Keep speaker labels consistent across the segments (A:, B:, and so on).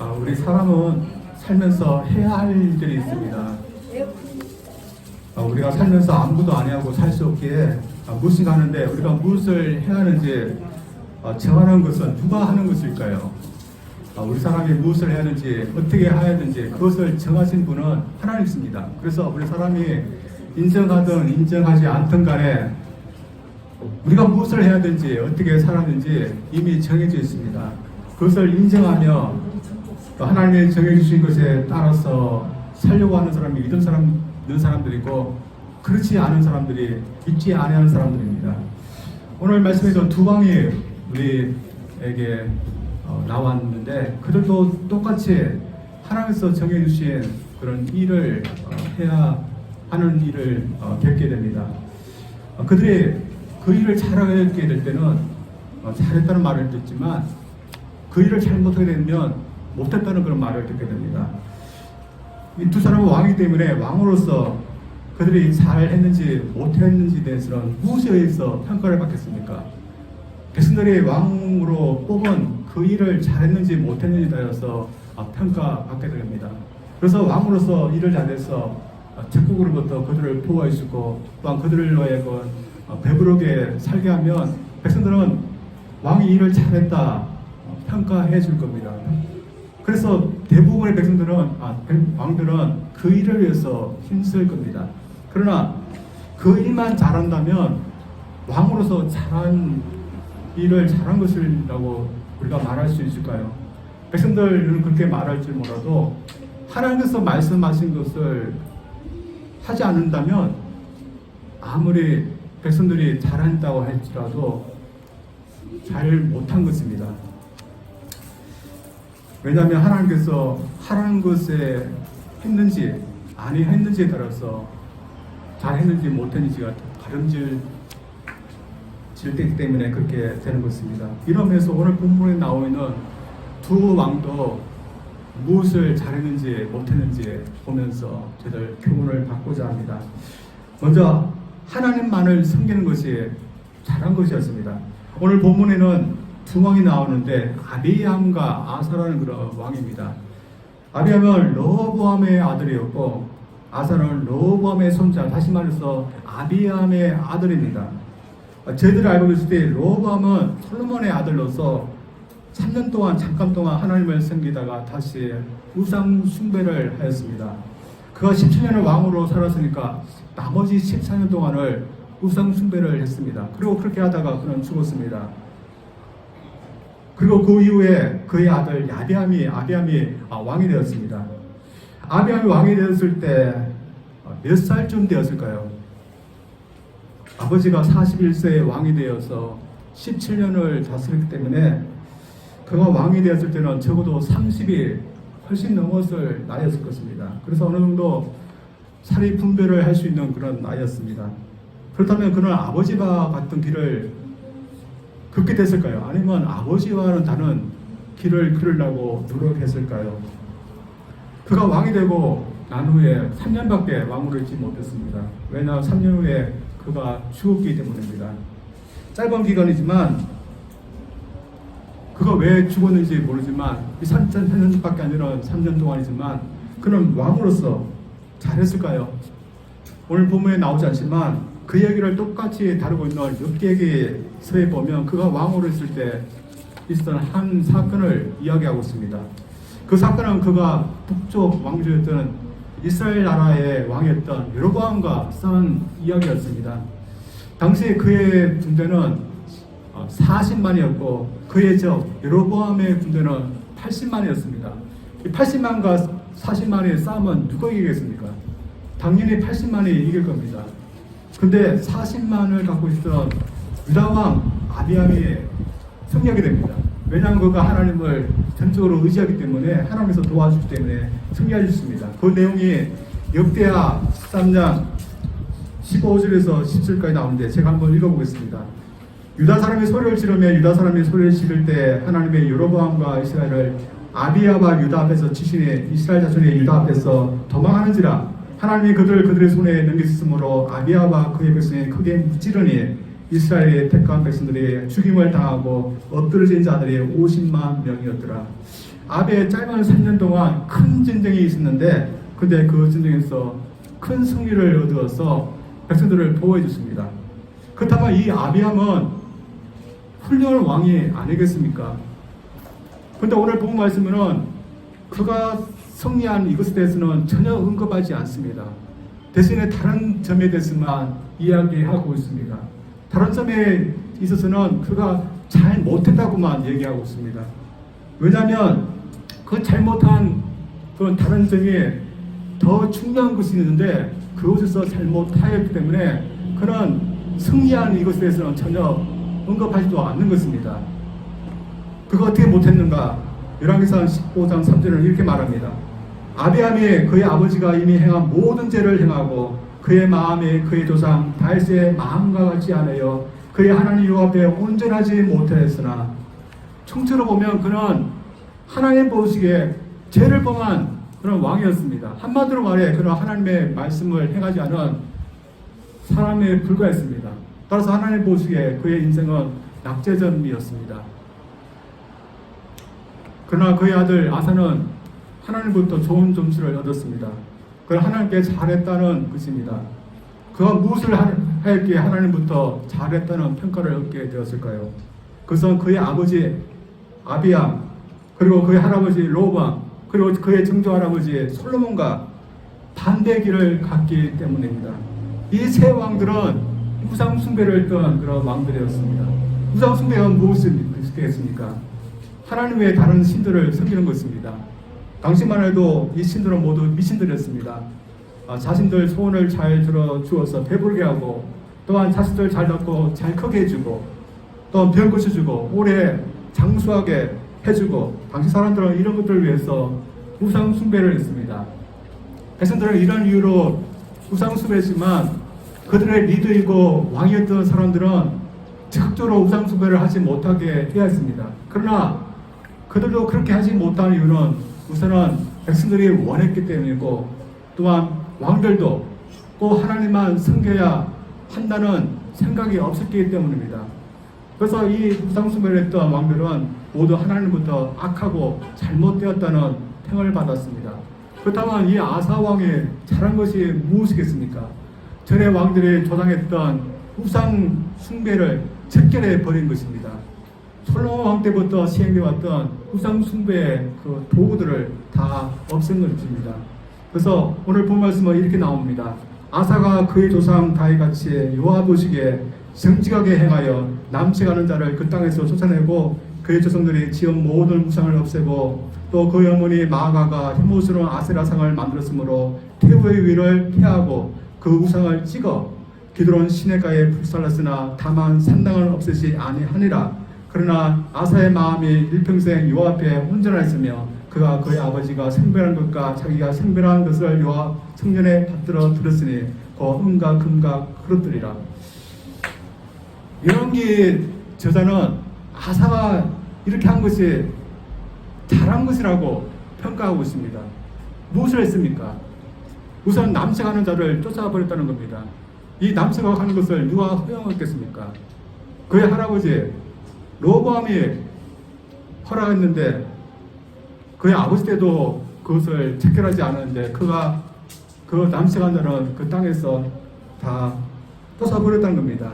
A: 우리 사람은 살면서 해야 할 일들이 있습니다. 우리가 살면서 아무것도 안 하고 살 수 없기에 무엇인가 하는데 우리가 무엇을 해야 하는지 정하는 것은 누가 하는 것일까요? 우리 사람이 무엇을 해야 하는지 어떻게 해야 하는지 그것을 정하신 분은 하나님이십니다. 그래서 우리 사람이 인정하든 인정하지 않든 간에 우리가 무엇을 해야 되는지 어떻게 살았는지 이미 정해져 있습니다. 그것을 인정하며 하나님이 정해주신 것에 따라서 살려고 하는 사람이 믿는 사람들이고 그렇지 않은 사람들이 믿지 않는 사람들입니다. 오늘 말씀에서 두 왕이 우리에게 나왔는데 그들도 똑같이 하나님께서 정해주신 그런 일을 해야 하는 일을 겪게 됩니다. 그들이 그 일을 잘하게 될 때는 잘했다는 말을 듣지만 그 일을 잘못하게 되면 못했다는 그런 말을 듣게 됩니다. 이 두 사람은 왕이기 때문에 왕으로서 그들이 잘했는지 못했는지에 대해서는 무엇에 의해서 평가를 받겠습니까? 백성들이 왕으로 뽑은 그 일을 잘했는지 못했는지에 따라서 평가받게 됩니다. 그래서 왕으로서 일을 잘해서 적국으로부터 그들을 보호해 주고 또한 그들로 하여금 배부르게 살게 하면 백성들은 왕이 일을 잘했다 평가해 줄 겁니다. 그래서 대부분의 왕들은 그 일을 위해서 힘쓸 겁니다. 그러나 그 일만 잘한다면 왕으로서 잘한 일을 잘한 것이라고 우리가 말할 수 있을까요? 백성들은 그렇게 말할지 몰라도 하나님께서 말씀하신 것을 하지 않는다면 아무리 백성들이 잘한다고 할지라도 잘 못한 것입니다. 왜냐하면 하나님께서 하라는 것에 했는지 아니 했는지에 따라서 잘했는지 못했는지가 가름질 때이기 때문에 그렇게 되는 것입니다. 이러면서 오늘 본문에 나와 있는 두 왕도 무엇을 잘했는지 못했는지 보면서 저들 교훈을 받고자 합니다. 먼저 하나님만을 섬기는 것이 잘한 것이었습니다. 오늘 본문에는 두 왕이 나오는데 아비암과 아사라는 그런 왕입니다. 아비암은 르호보암의 아들이었고 아사는 르호보암의 손자, 다시 말해서 아비암의 아들입니다. 저희들이 알고 있을 때 르호보암은 솔로몬의 아들로서 3년 동안 잠깐 동안 하나님을 섬기다가 다시 우상 숭배를 하였습니다. 그가 17년을 왕으로 살았으니까 나머지 14년 동안을 우상 숭배를 했습니다. 그리고 그렇게 하다가 그는 죽었습니다. 그리고 그 이후에 그의 아들 아비암이 왕이 되었습니다. 아비암이 왕이 되었을 때 몇 살쯤 되었을까요? 아버지가 41세에 왕이 되어서 17년을 다스렸기 때문에 그가 왕이 되었을 때는 적어도 30이 훨씬 넘었을 나이였을 것입니다. 그래서 어느 정도 사리 분별을 할 수 있는 그런 나이였습니다. 그렇다면 그는 아버지와 같은 길을 걷게 됐을까요? 아니면 아버지와는 다른 길을 걸으려고 노력했을까요? 그가 왕이 되고 난 후에 3년밖에 왕으로 있지 못했습니다. 왜냐하면 3년 후에 그가 죽었기 때문입니다. 짧은 기간이지만 그가 왜 죽었는지 모르지만 이 3년밖에 아니라 3년 동안이지만 그는 왕으로서 잘했을까요? 오늘 본문에 나오지 않지만 그 얘기를 똑같이 다루고 있는 욥기에서에 보면 그가 왕으로 있을 때 있었던 한 사건을 이야기하고 있습니다. 그 사건은 그가 북쪽 왕조였던 이스라엘 나라의 왕이었던 여로보암과 싸운 이야기였습니다. 당시 그의 군대는 40만이었고 그의 적 여로보암의 군대는 80만이었습니다. 이 80만과 40만의 싸움은 누가 이기겠습니까? 당연히 80만이 이길 겁니다. 근데 40만을 갖고 있던 유다왕 아비암이 승리하게 됩니다. 왜냐하면 그가 하나님을 전적으로 의지하기 때문에 하나님께서 도와주기 때문에 승리할 수 있습니다. 그 내용이 역대하 13장 15절에서 17절까지 나오는데 제가 한번 읽어보겠습니다. 유다 사람이 소리를 지르며 유다 사람이 소리를 지를 때 하나님의 여로보암과 이스라엘을 아비야와 유다 앞에서 치시니 이스라엘 자손이 유다 앞에서 도망하는지라 하나님이 그들의 손에 넘기셨으므로 아비야와 그의 백성이 크게 무찌르니 이스라엘의 택한 백성들이 죽임을 당하고 엎드러진 자들이 50만 명이었더라. 아비의 짧은 3년 동안 큰 전쟁이 있었는데 근데 그 전쟁에서 큰 승리를 얻어서 백성들을 보호해 줬습니다. 그렇다면 이 아비암은 훌륭한 왕이 아니겠습니까? 근데 오늘 본 말씀은 그가 승리한 이것에 대해서는 전혀 언급하지 않습니다. 대신에 다른 점에 대해서만 이야기하고 있습니다. 다른 점에 있어서는 그가 잘 못했다고만 얘기하고 있습니다. 왜냐하면 그 잘못한 그런 다른 점에 더 중요한 것이 있는데 그것에서 잘못하였기 때문에 그는 승리한 이것에 대해서는 전혀 언급하지도 않는 것입니다. 그가 어떻게 못했는가? 열왕기상 15장 3절은 이렇게 말합니다. 아비암이 그의 아버지가 이미 행한 모든 죄를 행하고 그의 마음이 그의 조상 다윗의 마음과 같지 않으여 그의 하나님 여호와 앞에 온전하지 못하였으나 총체로 보면 그는 하나님 보시기에 죄를 범한 그런 왕이었습니다. 한마디로 말해 그는 하나님의 말씀을 행하지 않은 사람에 불과했습니다. 따라서 하나님 보시기에 그의 인생은 낙제점이었습니다. 그러나 그의 아들 아사는 하나님부터 좋은 점수를 얻었습니다. 그걸 하나님께 잘했다는 것입니다. 그가 무엇을 하였기에 하나님부터 잘했다는 평가를 얻게 되었을까요? 그것은 그의 아버지 아비암, 그리고 그의 할아버지 로밤, 그리고 그의 증조할아버지 솔로몬과 반대 길을 갔기 때문입니다. 이 세 왕들은 우상 숭배를 했던 그런 왕들이었습니다. 우상 숭배가 무엇이겠습니까? 하나님 외에 다른 신들을 섬기는 것입니다. 당시만 해도 이 신들은 모두 미신들이었습니다. 자신들 소원을 잘 들어주어서 배부르게 하고 또한 자식들 잘 낳고 잘 크게 해주고 또 병 고쳐주고 오래 장수하게 해주고 당시 사람들은 이런 것들을 위해서 우상 숭배를 했습니다. 백성들은 이런 이유로 우상 숭배했지만 그들의 리더이고 왕이었던 사람들은 적극적으로 우상 숭배를 하지 못하게 해야 했습니다. 그러나 그들도 그렇게 하지 못한 이유는 우선은 백성들이 원했기 때문이고 또한 왕들도 꼭 하나님만 섬겨야 한다는 생각이 없었기 때문입니다. 그래서 이 우상 숭배를 했던 왕들은 모두 하나님부터 악하고 잘못되었다는 평을 받았습니다. 그렇다면 이 아사 왕이 잘한 것이 무엇이겠습니까? 전에 왕들이 조장했던 우상 숭배를 척결해 버린 것입니다. 솔로몬 왕 때부터 시행되어 왔던 우상 숭배의 그 도구들을 다 없앤 것입니다. 그래서 오늘 본 말씀은 이렇게 나옵니다. 아사가 그의 조상 다윗같이 여호와 보시기에 정직하게 행하여 남치가는 자를 그 땅에서 쫓아내고 그의 조상들이 지은 모든 우상을 없애고 또 그의 어머니 마아가가 흰못으로 아세라상을 만들었으므로 태우의 위를 피하고 그 우상을 찍어 기드론 시내가에 불살랐으나 다만 산당을 없애지 아니하니라. 그러나 아사의 마음이 일평생 여호와 앞에 온전하였으며 그가 그의 아버지가 생별한 것과 자기가 생별한 것을 여호와 성전에 받들어 들었으니 그 은과 금과 그릇들이라. 열왕기 저자는 아사가 이렇게 한 것이 잘한 것이라고 평가하고 있습니다. 무엇을 했습니까? 우선 남색하는 자를 쫓아버렸다는 겁니다. 이 남색하는 것을 누가 허용했겠습니까? 그의 할아버지 로보암이 허락했는데 그의 아버지 때도 그것을 체결하지 않았는데 그가 그 남색한 자는 그 땅에서 다 쫓아버렸다는 겁니다.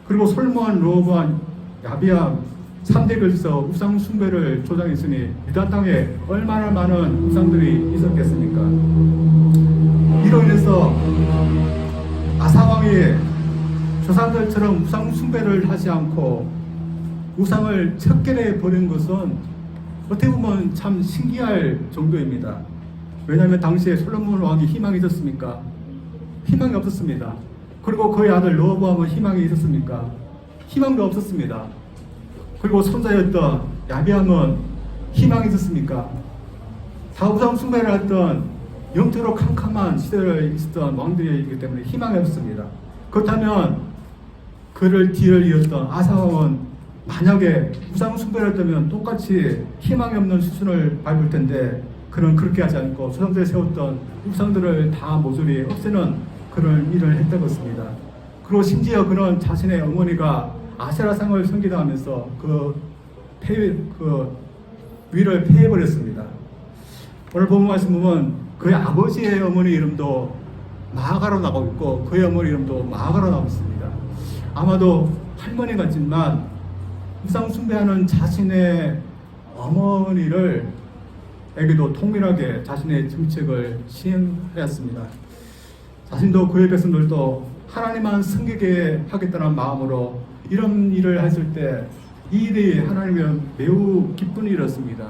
A: 그리고 솔몬, 로보암, 야비암 3대 걸쳐서 우상 숭배를 조장했으니 유다 땅에 얼마나 많은 우상들이 있었겠습니까? 이로 인해서 아사왕이 조상들처럼 우상 숭배를 하지 않고 우상을 척결해 버린 것은 어떻게 보면 참 신기할 정도입니다. 왜냐하면 당시에 솔로몬 왕이 희망이 있었습니까? 희망이 없었습니다. 그리고 그의 아들 르호보암은 희망이 있었습니까? 희망도 없었습니다. 그리고 손자였던 야비암은 희망이 있었습니까? 다 우상 숭배를 했던 영적으로 캄캄한 시대에 있었던 왕들이기 때문에 희망이 없습니다. 그렇다면 그를 뒤를 이었던 아사왕은 만약에 우상 숭배를 했다면 똑같이 희망이 없는 수순을 밟을 텐데 그는 그렇게 하지 않고 조상들이 세웠던 우상들을 다 모조리 없애는 그런 일을 했다고 했습니다. 그리고 심지어 그는 자신의 어머니가 아세라상을 섬기다 하면서 위를 폐해버렸습니다. 오늘 본 말씀 보면 그의 아버지의 어머니 이름도 마아가로 나오고 있고 그의 어머니 이름도 마아가로 나오고 있습니다. 아마도 할머니 같지만 우상 숭배하는 자신의 어머니를 에게도 통밀하게 자신의 정책을 시행하였습니다. 자신도 그의 백성들도 하나님만 섬기게 하겠다는 마음으로 이런 일을 했을 때 이 일이 하나님은 매우 기쁜 일이었습니다.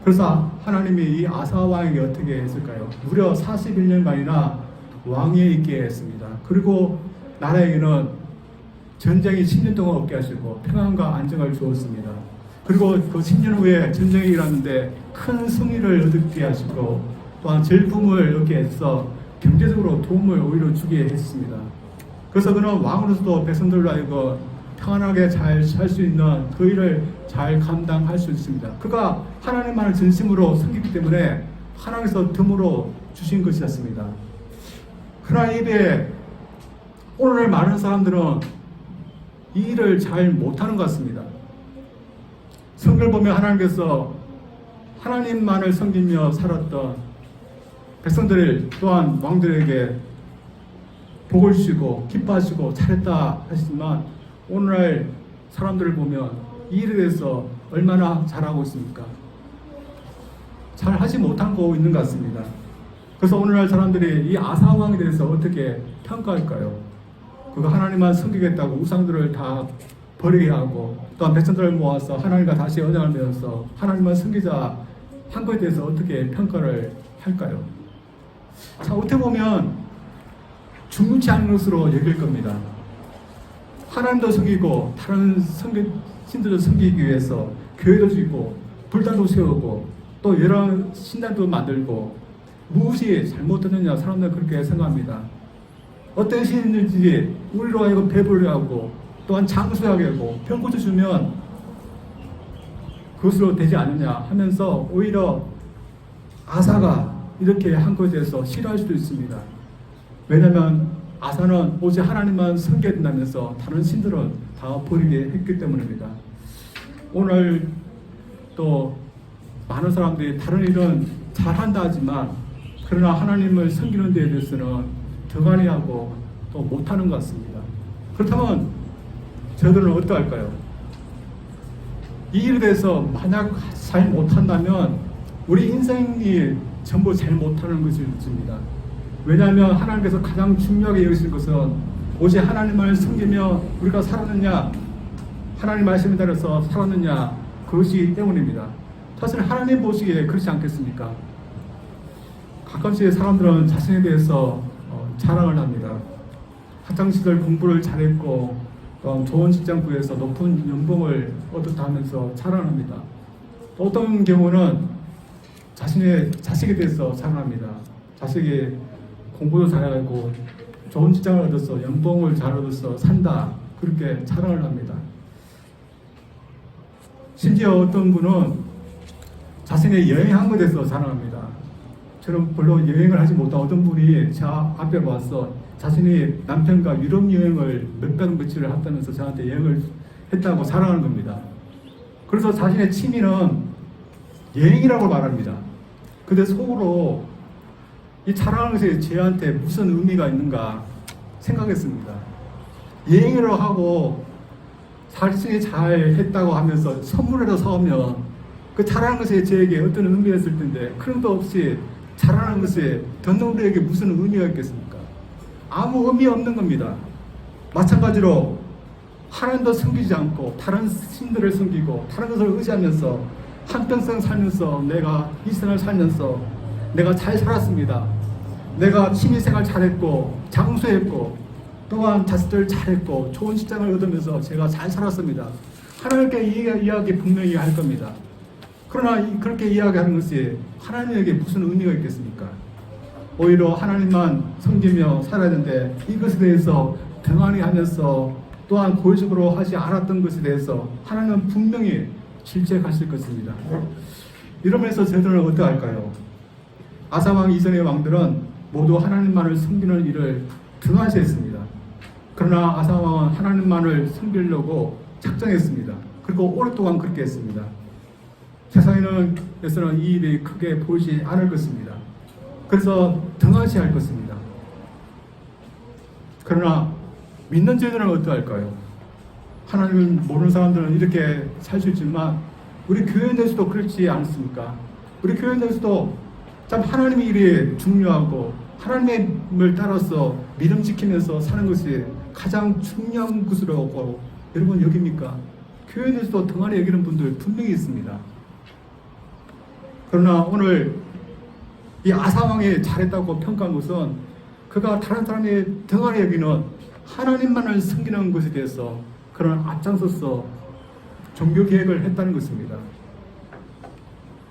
A: 그래서 하나님이 이 아사 왕에게 어떻게 했을까요? 무려 41년간이나 왕위에 있게 했습니다. 그리고 나라에게는 전쟁이 10년 동안 없게 하시고 평안과 안정을 주었습니다. 그리고 그 10년 후에 전쟁이 일어났는데 큰 승리를 얻게 하시고 또한 질품을 얻게 해서 경제적으로 도움을 오히려 주게 했습니다. 그래서 그는 왕으로서도 백성들로 하여금 평안하게 잘 살 수 있는 그 일을 잘 감당할 수 있습니다. 그가 하나님만을 진심으로 섬기기 때문에 하나님께서 덤으로 주신 것이었습니다. 그러나 이에 오늘 많은 사람들은 이 일을 잘 못하는 것 같습니다. 성경을 보면 하나님께서 하나님만을 섬기며 살았던 백성들 또한 왕들에게 복을 주시고 기뻐하시고 잘했다 하시지만 오늘날 사람들을 보면 이 일에 대해서 얼마나 잘하고 있습니까? 잘 하지 못하고 있는 것 같습니다. 그래서 오늘날 사람들이 이 아사 왕에 대해서 어떻게 평가할까요? 그가 하나님만 섬기겠다고 우상들을 다 버리게 하고 또한 백성들을 모아서 하나님과 다시 언약을 맺어서 하나님만 섬기자 한 것에 대해서 어떻게 평가를 할까요? 자, 어떻게 보면 중요치 않은 것으로 여길 겁니다. 하나님도 섬기고 다른 신들도 섬기기 위해서 교회도 짓고 불단도 세우고 또 여러 신당도 만들고 무엇이 잘못됐느냐 사람들은 그렇게 생각합니다. 어떤 신인지 우리로 하여금 배부르게 하고 또한 장수하게 하고 병고쳐 주면 그것으로 되지 않느냐 하면서 오히려 아사가 이렇게 한 것에 대해서 싫어할 수도 있습니다. 왜냐하면 아사는 오직 하나님만 섬겨야 된다면서 다른 신들은 다 버리게 했기 때문입니다. 오늘 또 많은 사람들이 다른 일은 잘한다 하지만 그러나 하나님을 섬기는 데에 대해서는 덩하니 하고 또 못하는 것 같습니다. 그렇다면 저들은 어떠할까요? 이 일에 대해서 만약 잘 못한다면 우리 인생이 전부 잘 못하는 것입니다. 왜냐하면 하나님께서 가장 중요하게 여기신 것은 오직 하나님을 섬기며 우리가 살았느냐 하나님 말씀에 따라서 살았느냐 그것이기 때문입니다. 사실 하나님 보시기에 그렇지 않겠습니까? 가끔씩 사람들은 자신에 대해서 자랑을 합니다. 학창시절 공부를 잘했고 또 좋은 직장 구해서 높은 연봉을 얻었다 하면서 자랑합니다. 또 어떤 경우는 자신의 자식에 대해서 자랑합니다. 자식이 공부도 잘하고 좋은 직장을 얻어서 연봉을 잘 얻어서 산다 그렇게 자랑을 합니다. 심지어 어떤 분은 자신의 여행한 것에 대해서 자랑합니다. 저는 별로 여행을 하지 못한 어떤 분이 제 앞에 와서 자신이 남편과 유럽 여행을 몇백 며칠을 했다면서 저한테 여행을 했다고 자랑하는 겁니다. 그래서 자신의 취미는 여행이라고 말합니다. 근데 속으로 이 자랑하는 것이 저한테 무슨 의미가 있는가 생각했습니다. 여행을 하고 자신이 잘 했다고 하면서 선물을 사오면 그 자랑하는 것이 저에게 어떤 의미가 있을 텐데 그런 것 없이 자랑하는 것이 듣는 우리에게 무슨 의미가 있겠습니까? 아무 의미 없는 겁니다. 마찬가지로 하나님도 섬기지 않고 다른 신들을 섬기고 다른 것을 의지하면서 한평생 살면서 내가 이 생을 살면서 내가 잘 살았습니다. 내가 취미생활 잘했고 장수했고 또한 자식들 잘했고 좋은 직장을 얻으면서 제가 잘 살았습니다. 하나님께 이야기 분명히 할 겁니다. 그러나 그렇게 이야기하는 것이 하나님에게 무슨 의미가 있겠습니까? 오히려 하나님만 섬기며 살아야 되는데 이것에 대해서 등한히 하면서 또한 고의적으로 하지 않았던 것에 대해서 하나님은 분명히 질책하실 것입니다. 이러면서 저들은 어떠할까요? 아사왕 이전의 왕들은 모두 하나님만을 섬기는 일을 등한시했습니다. 그러나 아사왕은 하나님만을 섬기려고 작정했습니다. 그리고 오랫동안 그렇게 했습니다. 세상에서는 이 일이 크게 보이지 않을 것입니다. 그래서 등한시할 것입니다. 그러나 믿는 저희들은 어떠할까요? 하나님을 모르는 사람들은 이렇게 살 수 있지만 우리 교회 내에서도 그렇지 않습니까? 우리 교회 내에서도 참 하나님의 일이 중요하고 하나님을 따라서 믿음 지키면서 사는 것이 가장 중요한 것으로 여러분 여깁니까? 교회 내에서도 등한히 여기는 분들 분명히 있습니다. 그러나 오늘 이 아사왕이 잘했다고 평가한 것은 그가 다른 사람이 등한히 여기는 하나님만을 섬기는 것에 대해서 그런 앞장서서 종교 계획을 했다는 것입니다.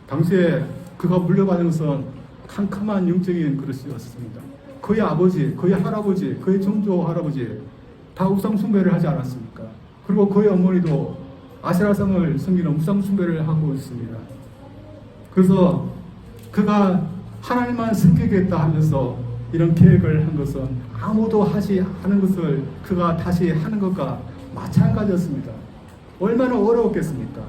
A: 당시에 그가 물려받은 것은 캄캄한 영적인 그릇이었습니다. 그의 아버지, 그의 할아버지, 그의 정조 할아버지 다 우상 숭배를 하지 않았습니까? 그리고 그의 어머니도 아세라성을 섬기는 우상 숭배를 하고 있습니다. 그래서 그가 하나님만 섬기겠다 하면서 이런 계획을 한 것은 아무도 하지 않은 것을 그가 다시 하는 것과 마찬가지였습니다. 얼마나 어려웠겠습니까?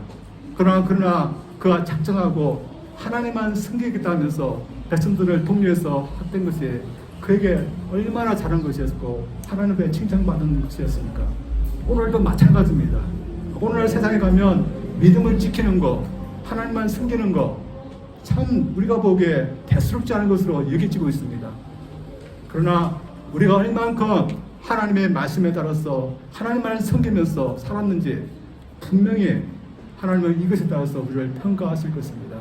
A: 그러나 그가 작정하고 하나님만 섬기겠다 하면서 백성들을 독려해서 했던 것이 그에게 얼마나 잘한 것이었고 하나님께 칭찬받은 것이었습니까? 오늘도 마찬가지입니다. 오늘 세상에 가면 믿음을 지키는 것, 하나님만 섬기는 것, 참 우리가 보기에 대수롭지 않은 것으로 여겨지고 있습니다. 그러나 우리가 얼만큼 하나님의 말씀에 따라서 하나님만을 섬기면서 살았는지 분명히 하나님은 이것에 따라서 우리를 평가하실 것입니다.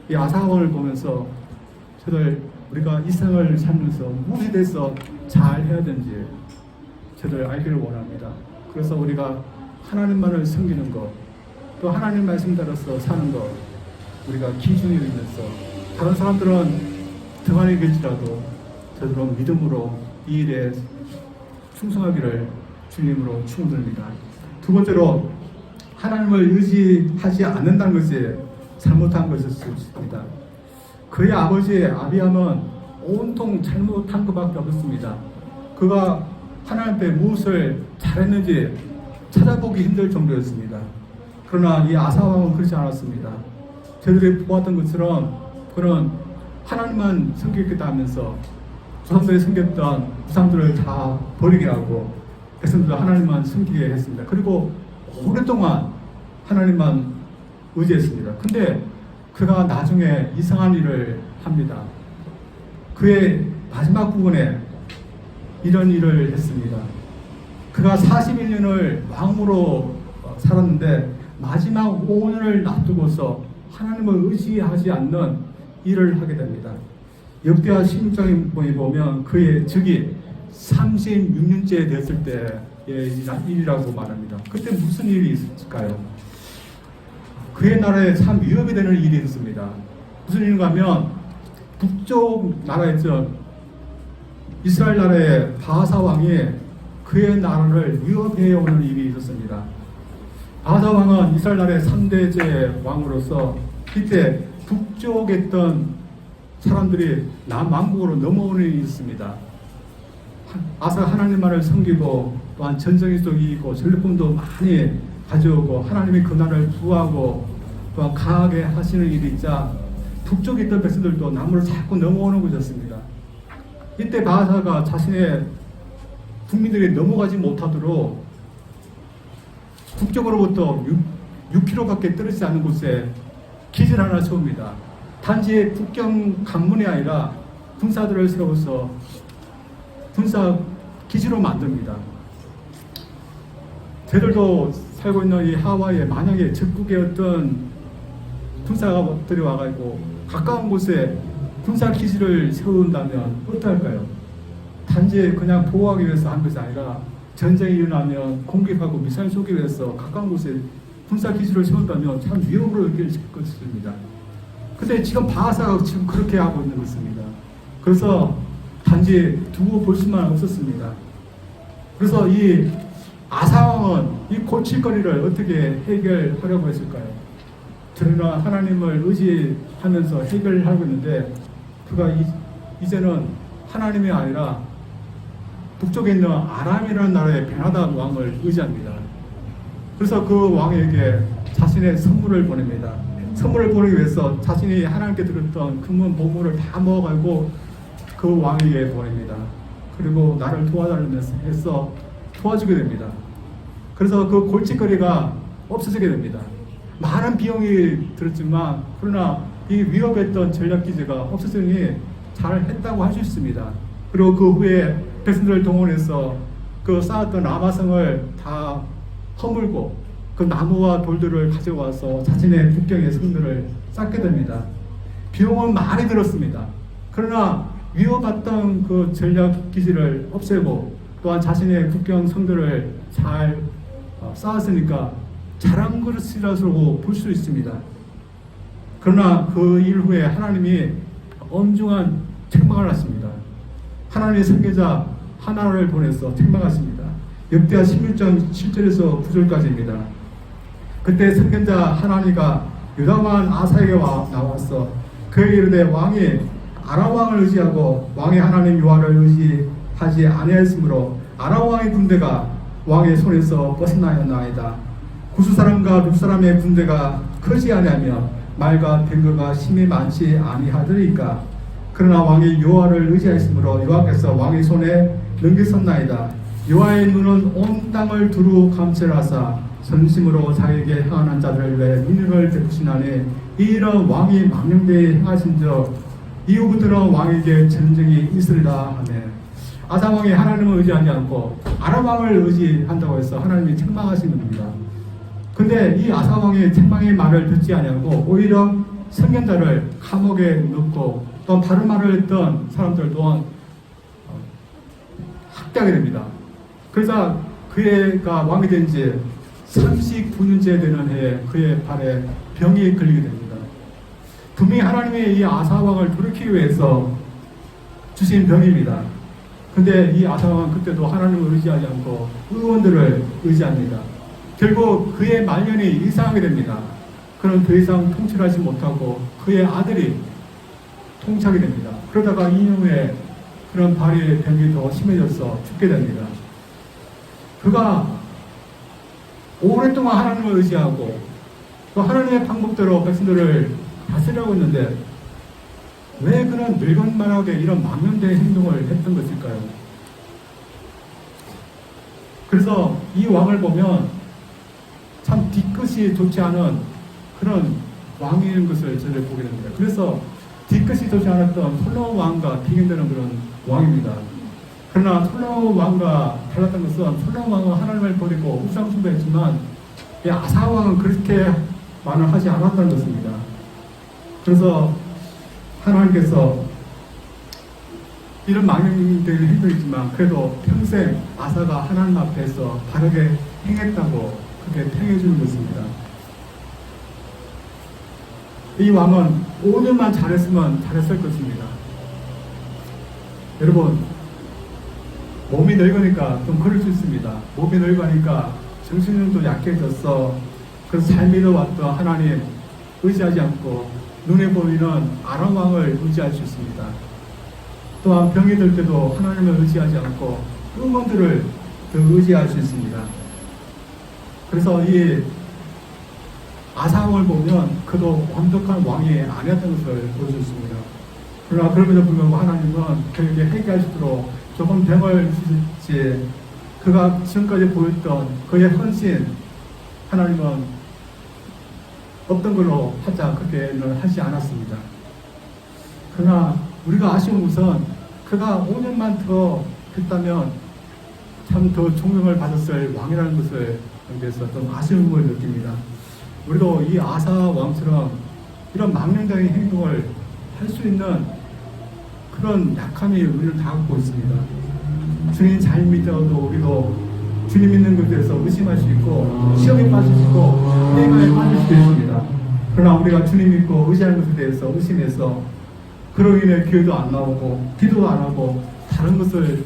A: 이 아사왕을 보면서 저들 우리가 이 생을 살면서 무엇에 대해서 잘 해야 되는지 저들 알기를 원합니다. 그래서 우리가 하나님만을 섬기는 것, 또 하나님 말씀 따라서 사는 것 우리가 기준이 되면서 다른 사람들은 등한히 계실지라도 저들은 믿음으로 이 일에 충성하기를 주님으로 축원드립니다. 두 번째로 하나님을 의지하지 않는다는 것이 잘못한 것일 수 있습니다. 그의 아버지 아비암은 온통 잘못한 것밖에 없었습니다. 그가 하나님 앞에 무엇을 잘했는지 찾아보기 힘들 정도였습니다. 그러나 이 아사왕은 그렇지 않았습니다. 저들이 보았던 것처럼 그는 하나님만 섬기겠다 하면서 조상들이 섬겼던 우상들을 다 버리게 하고 백성들도 하나님만 섬기게 했습니다. 그리고 오랫동안 하나님만 의지했습니다. 근데 그가 나중에 이상한 일을 합니다. 그의 마지막 부분에 이런 일을 했습니다. 그가 41년을 왕으로 살았는데 마지막 5년을 놔두고서 하나님을 의지하지 않는 일을 하게 됩니다. 역대하 16장에 보면 그의 즉위 36년째 됐을 때의 일이라고 말합니다. 그때 무슨 일이 있을까요? 그의 나라에 참 위협이 되는 일이 있었습니다. 무슨 일인가 하면 북쪽 나라였죠. 이스라엘 나라의 바하사 왕이 그의 나라를 위협해 오는 일이 있었습니다. 바하사 왕은 이스라엘 나라의 3대째 왕으로서 이때 북쪽에 있던 사람들이 남왕국으로 넘어오는 일이 있습니다. 아사 하나님만을 섬기고 또한 전쟁에서 이기고 전리품도 많이 가져오고 하나님의 근한을 부하고 또한 강하게 하시는 일이 있자 북쪽에 있던 백성들도 남으로 자꾸 넘어오는 것이었습니다. 이때 바하사가 자신의 국민들이 넘어가지 못하도록 북쪽으로부터 6km밖에 떨어지지 않은 곳에 기지를 하나 세웁니다. 단지 국경 관문이 아니라 군사들을 세워서 군사 기지로 만듭니다. 저들도 살고 있는 이 하와이에 만약에 적국의 어떤 군사들이 와가지고 가까운 곳에 군사 기지를 세운다면 어떡할까요? 단지 그냥 보호하기 위해서 한 것이 아니라 전쟁이 일어나면 공격하고 미사일 쏘기 위해서 가까운 곳에 군사 기지를 세운다면 참 위협으로 여겨질 것입니다. 근데 지금 바하사가 지금 그렇게 하고 있는 것입니다. 그래서 단지 두고 볼 수만 없었습니다. 그래서 이 아사왕은 이 골칫거리를 어떻게 해결하려고 했을까요? 그러나 하나님을 의지하면서 해결하고 있는데 그가 이제는 하나님이 아니라 북쪽에 있는 아람이라는 나라의 베나다 왕을 의지합니다. 그래서 그 왕에게 자신의 선물을 보냅니다. 선물을 보내기 위해서 자신이 하나님께 드렸던 금은 보물을 다 모아가지고 그 왕에게 보냅니다. 그리고 나를 도와달라면서 해서 도와주게 됩니다. 그래서 그 골칫거리가 없어지게 됩니다. 많은 비용이 들었지만 그러나 이 위협했던 전략기지가 없어지니 잘 했다고 할 수 있습니다. 그리고 그 후에 백성들을 동원해서 그 쌓았던 라마성을 다 허물고 그 나무와 돌들을 가져와서 자신의 국경의 성들을 쌓게 됩니다. 비용은 많이 들었습니다. 그러나 위협받던 그 전략기지를 없애고 또한 자신의 국경 성들을 잘 쌓았으니까 잘한 것이라고 볼 수 있습니다. 그러나 그 일 후에 하나님이 엄중한 책망을 하십니다. 하나님의 선지자 하나를 보내서 책망하십니다. 역대하 16장 7절에서 9절까지입니다. 그때 선지자 하나니가 유다 왕 아사에게 나와서 그에게 이르되 왕이 아람 왕을 의지하고 왕의 하나님 여호와를 의지하지 아니하였으므로 아람 왕의 군대가 왕의 손에서 벗어나였나이다. 구스 사람과 룻 사람의 군대가 크지 아니하며 말과 병거가 심히 많지 아니하더이까. 그러나 왕이 여호와를 의지하였으므로 여호와께서 왕의 손에 넘기셨나이다. 여호와의 눈은 온 땅을 두루 감찰하사 전심으로 자기에게 행하는 자들을 위해 민능을 베푸시나니 이런 왕이 망령되이 행하신즉 이후부터는 왕에게 전쟁이 있으리라 하네. 아사 왕이 하나님을 의지하지 않고 아람 왕을 의지한다고 해서 하나님이 책망하시는 겁니다. 근데 이 아사 왕이 책망의 말을 듣지 아니하고 오히려 선견자를 감옥에 넣고 또 바른 말을 했던 사람들 또한 학대하게 됩니다. 그래서 그가 왕이 된 지 39년째 되는 해에 그의 발에 병이 걸리게 됩니다. 분명히 하나님의 이 아사 왕을 돌이키기 위해서 주신 병입니다. 근데 이 아사 왕은 그때도 하나님을 의지하지 않고 의원들을 의지합니다. 결국 그의 말년이 이상하게 됩니다. 그는 더 이상 통치를 하지 못하고 그의 아들이 통치하게 됩니다. 그러다가 2년 후에 그런 발의 병이 더 심해져서 죽게 됩니다. 그가 오랫동안 하나님을 의지하고 또 하나님의 방법대로 백성들을 다스리려고 했는데 왜 그는 늙은만하게 이런 망령된 행동을 했던 것일까요? 그래서 이 왕을 보면 참 뒤끝이 좋지 않은 그런 왕인 것을 저를 보게 됩니다. 그래서 뒤끝이 좋지 않았던 솔로몬 왕과 비교되는 그런 왕입니다. 그러나 솔로몬 왕과 달랐던 것은 솔로몬 왕은 하나님을 버리고 우상 숭배했지만 이 아사 왕은 그렇게 말을 하지 않았다는 것입니다. 그래서 하나님께서 이런 망령된 행동이지만 그래도 평생 아사가 하나님 앞에서 바르게 행했다고 그렇게 평해주는 것입니다. 이 왕은 5년만 잘했으면 잘했을 것입니다. 여러분, 몸이 늙으니까 좀 그럴 수 있습니다. 몸이 늙으니까 정신력도 약해졌어. 그래서 잘 믿어왔던 하나님 의지하지 않고 눈에 보이는 아람 왕을 의지할 수 있습니다. 또한 병이 들 때도 하나님을 의지하지 않고 의원들을 더 의지할 수 있습니다. 그래서 이 아사왕을 보면 그도 완벽한 왕이 아니었던 것을 볼 수 있습니다. 그러나 그럼에도 불구하고 하나님은 그에게 회개하시도록 조금 병을 주실지 그가 지금까지 보였던 그의 헌신 하나님은 없던 걸로 하자 그렇게는 하지 않았습니다. 그러나 우리가 아쉬운 것은 그가 5년만 더 했다면 참 더 존경을 받았을 왕이라는 것을 대해서 좀 아쉬움을 느낍니다. 우리도 이 아사 왕처럼 이런 망령적인 행동을 할 수 있는 그런 약함이 우리를 다 갖고 있습니다. 주님 잘 믿어도 우리도 주님 믿는 것에 대해서 의심할 수 있고 시험에 빠질 수 있고 해가에 빠질 수도 있습니다. 그러나 우리가 주님 믿고 의지하는 것에 대해서 의심해서 그로 인해 기회도 안 나오고 기도도 안 하고 다른 것을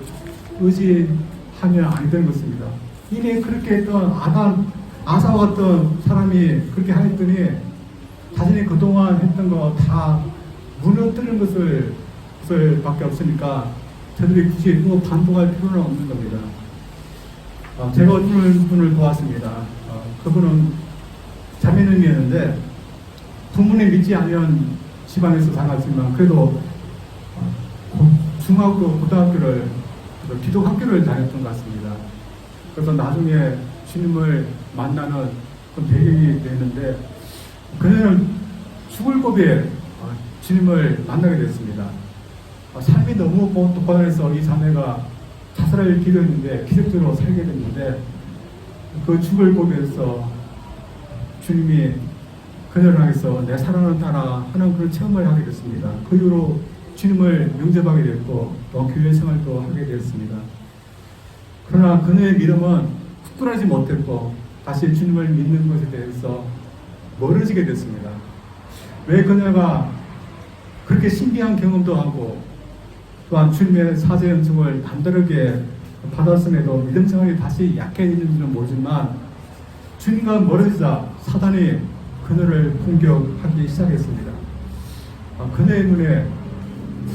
A: 의지하면 안 되는 것입니다. 이미 그렇게 했던 아사와 같은 사람이 그렇게 하였더니 자신이 그동안 했던 거 다 무너뜨리는 것을 밖에 없으니까 저들이 굳이 또 반복할 필요는 없는 겁니다. 제가 어떤 분을 보았습니다. 그분은 자매님이었는데 부모님 믿지 않는 집안에서 자랐지만 그래도 중학교, 고등학교를 기독 학교를 다녔던 것 같습니다. 그래서 나중에 주님을 만나는 그런 배경이 되는데 그녀는 죽을 고비에 주님을 만나게 됐습니다. 삶이 너무 고단해서 이 자매가 자살을 기도했는데 기적적으로 살게 됐는데 그 죽을 고비에서 주님이 그녀를 향해서 내 사랑을 따라 하는 그런 체험을 하게 됐습니다. 그 이후로 주님을 영접하게 됐고 또 교회 생활도 하게 되었습니다. 그러나 그녀의 믿음은 굳건하지 못했고 다시 주님을 믿는 것에 대해서 멀어지게 됐습니다. 왜 그녀가 그렇게 신비한 경험도 하고 또한 주님의 사제 연속을 단단하게 받았음에도 믿음 생활이 다시 약해지는지는 모르지만 주님과 멀어지자 사단이 그녀를 공격하기 시작했습니다. 그녀의 눈에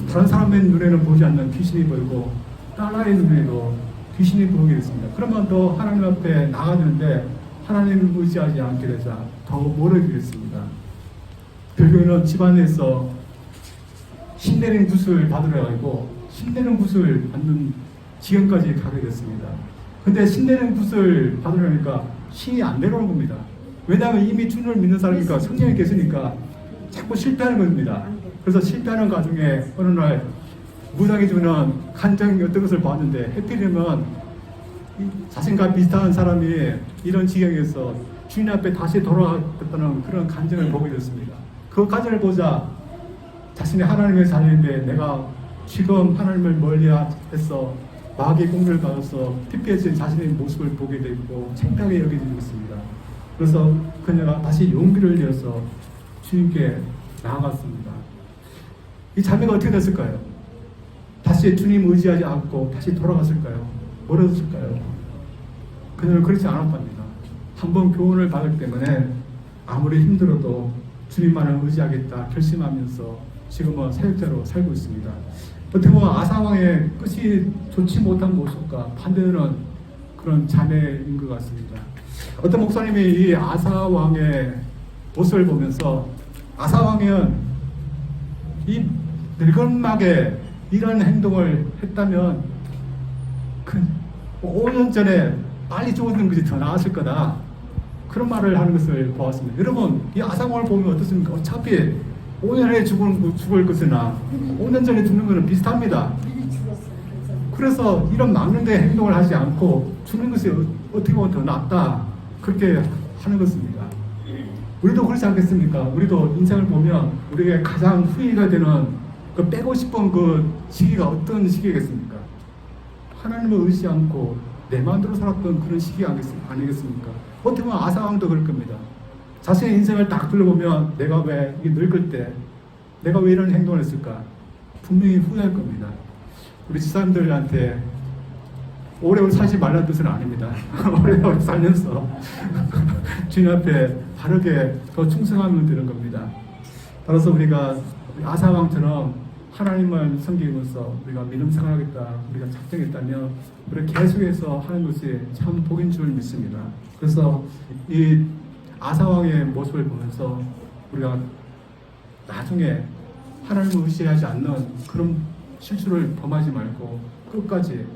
A: 다른 사람의 눈에는 보지 않는 귀신이 보이고 딸아이의 눈에도 귀신이 보이게 됐습니다. 그러면 더 하나님 앞에 나가는데 하나님을 의지하지 않게 되자 더 멀어지게 됐습니다. 결국에는 집안에서 신내는 굿을 받으려 하고 신내는 굿을 받는 지경까지 가게 됐습니다. 근데 신내는 굿을 받으려니까 신이 안 내려오는 겁니다. 왜냐하면 이미 주님을 믿는 사람이니까 성령이 계시니까 자꾸 실패하는 겁니다. 그래서 실패하는 과정에 어느 날 무당이 주는 간증이 어떤 것을 봤는데 해필이면 자신과 비슷한 사람이 이런 지경에서 주님 앞에 다시 돌아갔다는 그런 간증을 보게 됐습니다. 그 간증을 보자 자신이 하나님의 자녀인데 내가 지금 하나님을 멀리해서 마귀의 공격을 받아서 피폐해진 자신의 모습을 보게 되고 창피하게 여기게 됐습니다. 그래서 그녀가 다시 용기를 내어서 주님께 나아갔습니다. 이 자매가 어떻게 됐을까요? 다시 주님 의지하지 않고 다시 돌아갔을까요? 멀어졌을까요? 그녀는 그렇지 않았답니다. 한번 교훈을 받을 때문에 아무리 힘들어도 주님만을 의지하겠다 결심하면서 지금은 사역자로 살고 있습니다. 어떻게 보면 아사왕의 끝이 좋지 못한 모습과 반대되는 그런 자매인 것 같습니다. 어떤 목사님이 이 아사왕의 모습을 보면서 아사왕은 이 늙은막에 이런 행동을 했다면 그 5년 전에 빨리 죽었는 것이 더 나았을 거다. 그런 말을 하는 것을 보았습니다. 여러분 이 아사왕을 보면 어떻습니까? 어차피 5년 후에 죽을 것이나 5년 전에 죽는 것은 비슷합니다. 그래서 이런 막는데 행동을 하지 않고 죽는 것이 어떻게 보면 더 낫다. 그렇게 하는 것입니다. 우리도 그렇지 않겠습니까? 우리도 인생을 보면 우리에게 가장 후회가 되는 그 빼고 싶은 그 시기가 어떤 시기겠습니까? 하나님을 의지 않고 내 마음대로 살았던 그런 시기 아니겠습니까? 어떻게 보면 아사왕도 그럴 겁니다. 자신의 인생을 딱 둘러보면 내가 왜 늙을 때 내가 왜 이런 행동을 했을까? 분명히 후회할 겁니다. 우리 집사람들한테 오래오래 살지 말라는 뜻은 아닙니다. 오래오래 살면서 주님 앞에 바르게 더 충성하면 되는 겁니다. 따라서 우리가 아사왕처럼 하나님을 섬기면서 우리가 믿음 생활하겠다, 우리가 작정했다면 우리 계속해서 하는 것이 참 복인 줄 믿습니다. 그래서 이 아사왕의 모습을 보면서 우리가 나중에 하나님을 의지하지 않는 그런 실수를 범하지 말고 끝까지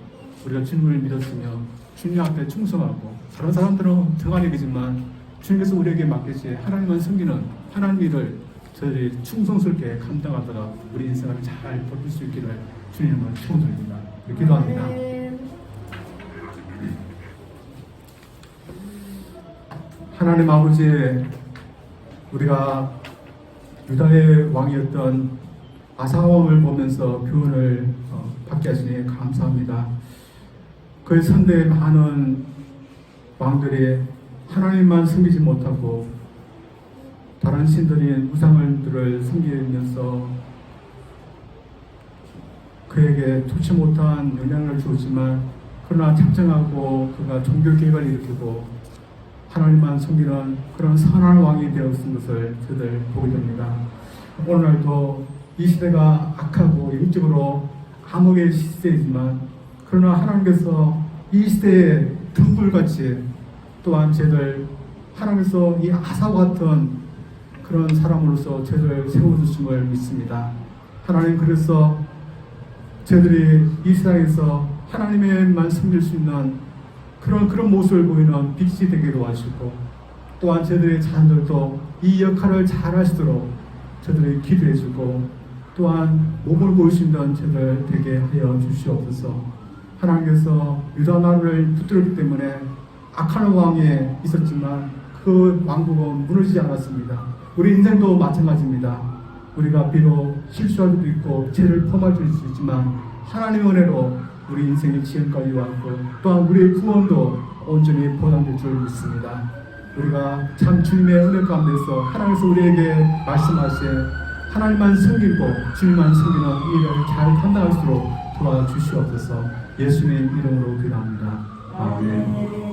A: 우리가 주님을 믿었으며 주님 앞에 충성하고 다른 사람들은 등한이겠지만 주님께서 우리에게 맡기신 하나님만 섬기는 하나님 일을 저희들이 충성스럽게 감당하다가 우리 인생을 잘 버틸 수 있기를 주님을 축원드립니다. 기도합니다. 하나님 아버지, 우리가 유다의 왕이었던 아사왕을 보면서 교훈을 받게 하시니 감사합니다. 그의 선대에 많은 왕들이 하나님만 섬기지 못하고 다른 신들인 우상들을 섬기면서 그에게 좋지 못한 영향을 주었지만 그러나 작정하고 그가 종교 개혁을 일으키고 하나님만 섬기는 그런 선한 왕이 되었은 것을 저희들 보게 됩니다. 오늘날도 이 시대가 악하고 영적으로 암흑의 시대이지만 그러나 하나님께서 이 시대에 등불같이 또한 저희들 하나님께서 이 아사와 같은 그런 사람으로서 저를 세워주심을 믿습니다. 하나님, 그래서 저들이 이 세상에서 하나님의만 섬길 수 있는 그런 모습을 보이는 빛이 되기로 하시고, 또한 저들의 자녀들도 이 역할을 잘 하시도록 저들이 기도해주고, 또한 몸을 보일 수 있는 저들 되게 하여 주시옵소서. 하나님께서 유다 나라를 붙들었기 때문에 악한 왕에 있었지만 그 왕국은 무너지지 않았습니다. 우리 인생도 마찬가지입니다. 우리가 비록 실수할 수도 있고 죄를 범할 수 있지만 하나님의 은혜로 우리 인생이 지금까지 왔고, 또한 우리의 구원도 온전히 보장될 줄 믿습니다. 우리가 참 주님의 은혜 가운데서 하나님께서 우리에게 말씀하신 하나님만 섬기고 주님만 섬기는 일을 잘 감당할 수 있도록 도와주시옵소서. 예수님 이름으로 기도합니다. 아멘.